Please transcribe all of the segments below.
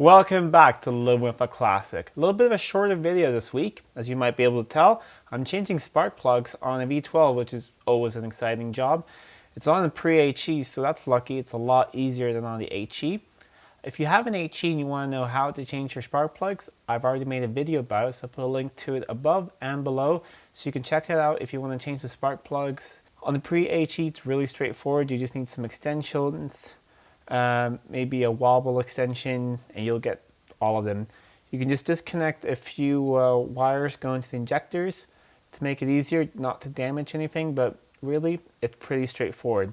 Welcome back to Living with a Classic. A little bit of a shorter video this week. As you might be able to tell, I'm changing spark plugs on a V12, which is always an exciting job. It's on a pre-HE, so that's lucky. It's a lot easier than on the HE. If you have an HE and you want to know how to change your spark plugs, I've already made a video about it, so I'll put a link to it above and below, so you can check it out if you want to change the spark plugs. On the pre-HE, it's really straightforward. You just need some extensions, maybe a wobble extension, and you'll get all of them. You can just disconnect a few wires going to the injectors to make it easier not to damage anything, but really it's pretty straightforward.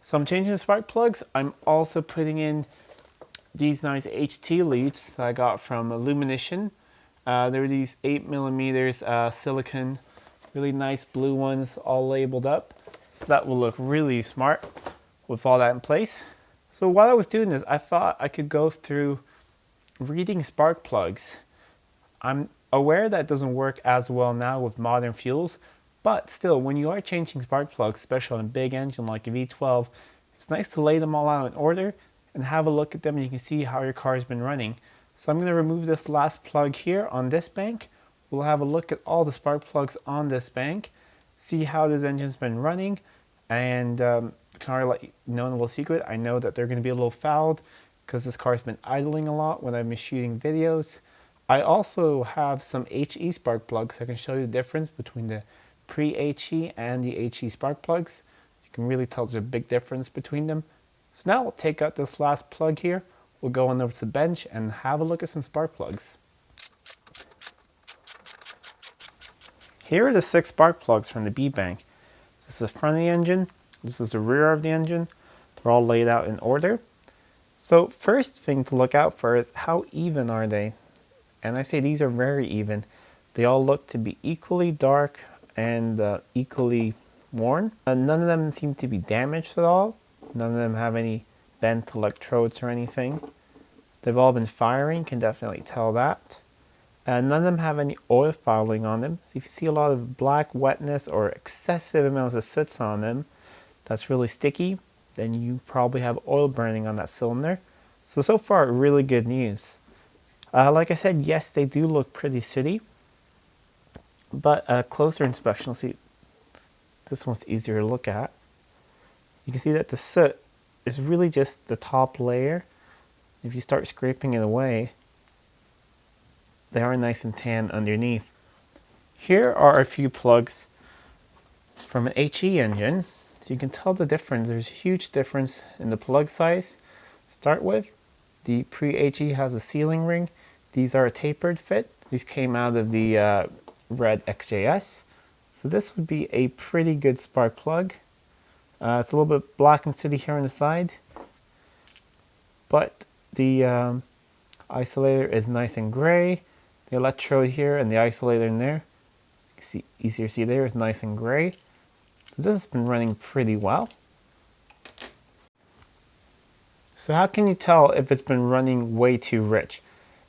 So I'm changing the spark plugs. I'm also putting in these nice HT leads that I got from Illumination. They're these 8mm silicone, really nice blue ones, all labeled up. So that will look really smart with all that in place. So while I was doing this, I thought I could go through reading spark plugs. I'm aware that doesn't work as well now with modern fuels, but still, when you are changing spark plugs, especially on a big engine like a V12, it's nice to lay them all out in order and have a look at them, and you can see how your car has been running. So I'm going to remove this last plug here on this bank. We'll have a look at all the spark plugs on this bank, see how this engine's been running, and can already let you know a little secret. I know that they're going to be a little fouled because this car's been idling a lot when I've been shooting videos. I also have some HE spark plugs. I can show you the difference between the pre-HE and the HE spark plugs. You can really tell there's a big difference between them. So now we'll take out this last plug here. We'll go on over to the bench and have a look at some spark plugs. Here are the 6 spark plugs from the B bank. This is the front of the engine. This is the rear of the engine. They're all laid out in order. So first thing to look out for is how even are they? And I say these are very even. They all look to be equally dark and equally worn. None of them seem to be damaged at all. None of them have any bent electrodes or anything. They've all been firing, can definitely tell that. None of them have any oil fouling on them. So if you see a lot of black wetness or excessive amounts of soots on them, that's really sticky, then you probably have oil burning on that cylinder. So far, really good news. Like I said, yes, they do look pretty sooty, but a closer inspection, see, this one's easier to look at. You can see that the soot is really just the top layer. If you start scraping it away, they are nice and tan underneath. Here are a few plugs from an HE engine. So you can tell the difference. There's a huge difference in the plug size. Start with, the pre-HE has a sealing ring. These are a tapered fit. These came out of the red XJS. So this would be a pretty good spark plug. It's a little bit black and sooty here on the side, but the isolator is nice and gray. The electrode here and the isolator in there, you can see, easier to see there, is nice and gray. So this has been running pretty well. So how can you tell if it's been running way too rich?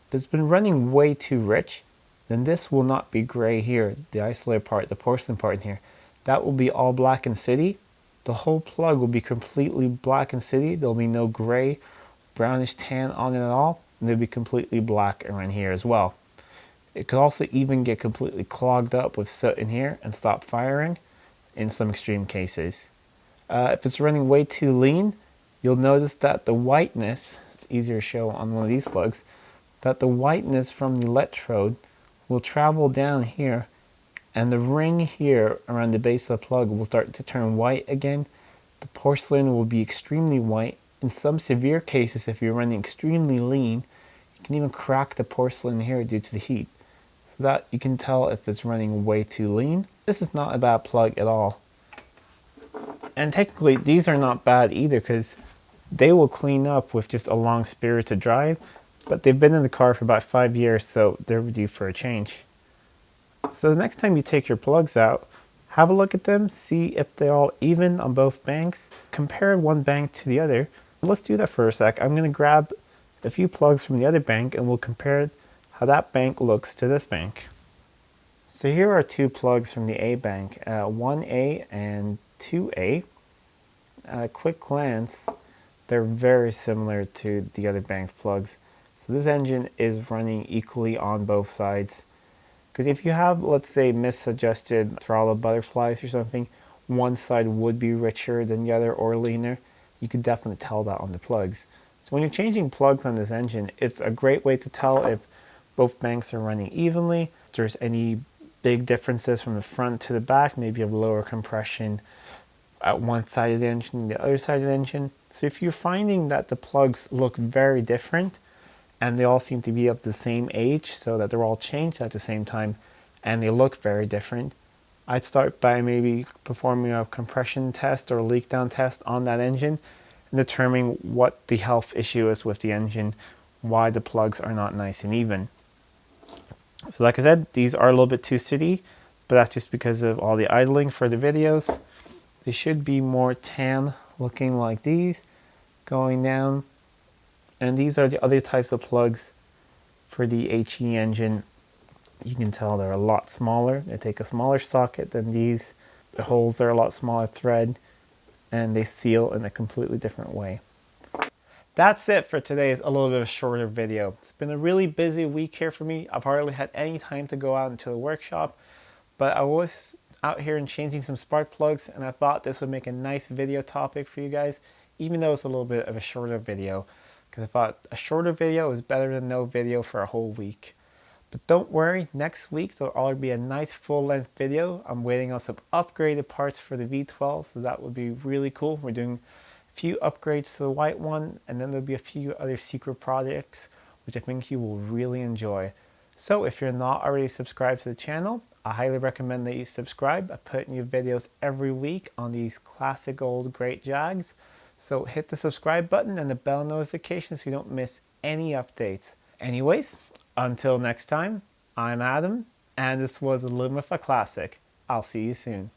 If it's been running way too rich, then this will not be gray here, the isolator part, the porcelain part in here. That will be all black and sooty. The whole plug will be completely black and sooty. There'll be no gray, brownish tan on it at all. And it'll be completely black around here as well. It could also even get completely clogged up with soot in here and stop firing in some extreme cases. If it's running way too lean, you'll notice that the whiteness, it's easier to show on one of these plugs, that the whiteness from the electrode will travel down here, and the ring here around the base of the plug will start to turn white again. The porcelain will be extremely white. In some severe cases, if you're running extremely lean, you can even crack the porcelain here due to the heat. So that you can tell if it's running way too lean. This is not a bad plug at all. And technically, these are not bad either because they will clean up with just a long spirited drive, but they've been in the car for about 5 years, so they're due for a change. So the next time you take your plugs out, have a look at them, see if they're all even on both banks. Compare one bank to the other. Let's do that for a sec. I'm going to grab a few plugs from the other bank and we'll compare how that bank looks to this bank. So here are 2 plugs from the A bank, 1A and 2A. At a quick glance, they're very similar to the other bank's plugs. So this engine is running equally on both sides. Because if you have, let's say, misadjusted throttle butterflies or something, one side would be richer than the other or leaner. You could definitely tell that on the plugs. So when you're changing plugs on this engine, it's a great way to tell if both banks are running evenly, if there's any big differences from the front to the back, maybe you have lower compression at one side of the engine than the other side of the engine. So if you're finding that the plugs look very different, and they all seem to be of the same age, so that they're all changed at the same time, and they look very different, I'd start by maybe performing a compression test or leak down test on that engine and determining what the health issue is with the engine, why the plugs are not nice and even. So like I said, these are a little bit too sooty, but that's just because of all the idling for the videos. They should be more tan looking like these, going down. And these are the other types of plugs for the HE engine. You can tell they're a lot smaller. They take a smaller socket than these. The holes are a lot smaller thread, and they seal in a completely different way. That's it for today's a little bit of a shorter video. It's been a really busy week here for me. I've hardly had any time to go out into the workshop, but I was out here and changing some spark plugs, and I thought this would make a nice video topic for you guys, even though it's a little bit of a shorter video, because I thought a shorter video is better than no video for a whole week. But don't worry, next week there'll already be a nice full-length video. I'm waiting on some upgraded parts for the V12, so that would be really cool. We're doing a few upgrades to the white one, and then there'll be a few other secret projects, which I think you will really enjoy. So if you're not already subscribed to the channel, I highly recommend that you subscribe. I put new videos every week on these classic old great Jags. So hit the subscribe button and the bell notification so you don't miss any updates. Anyways, until next time, I'm Adam, and this was Living with a Classic. I'll see you soon.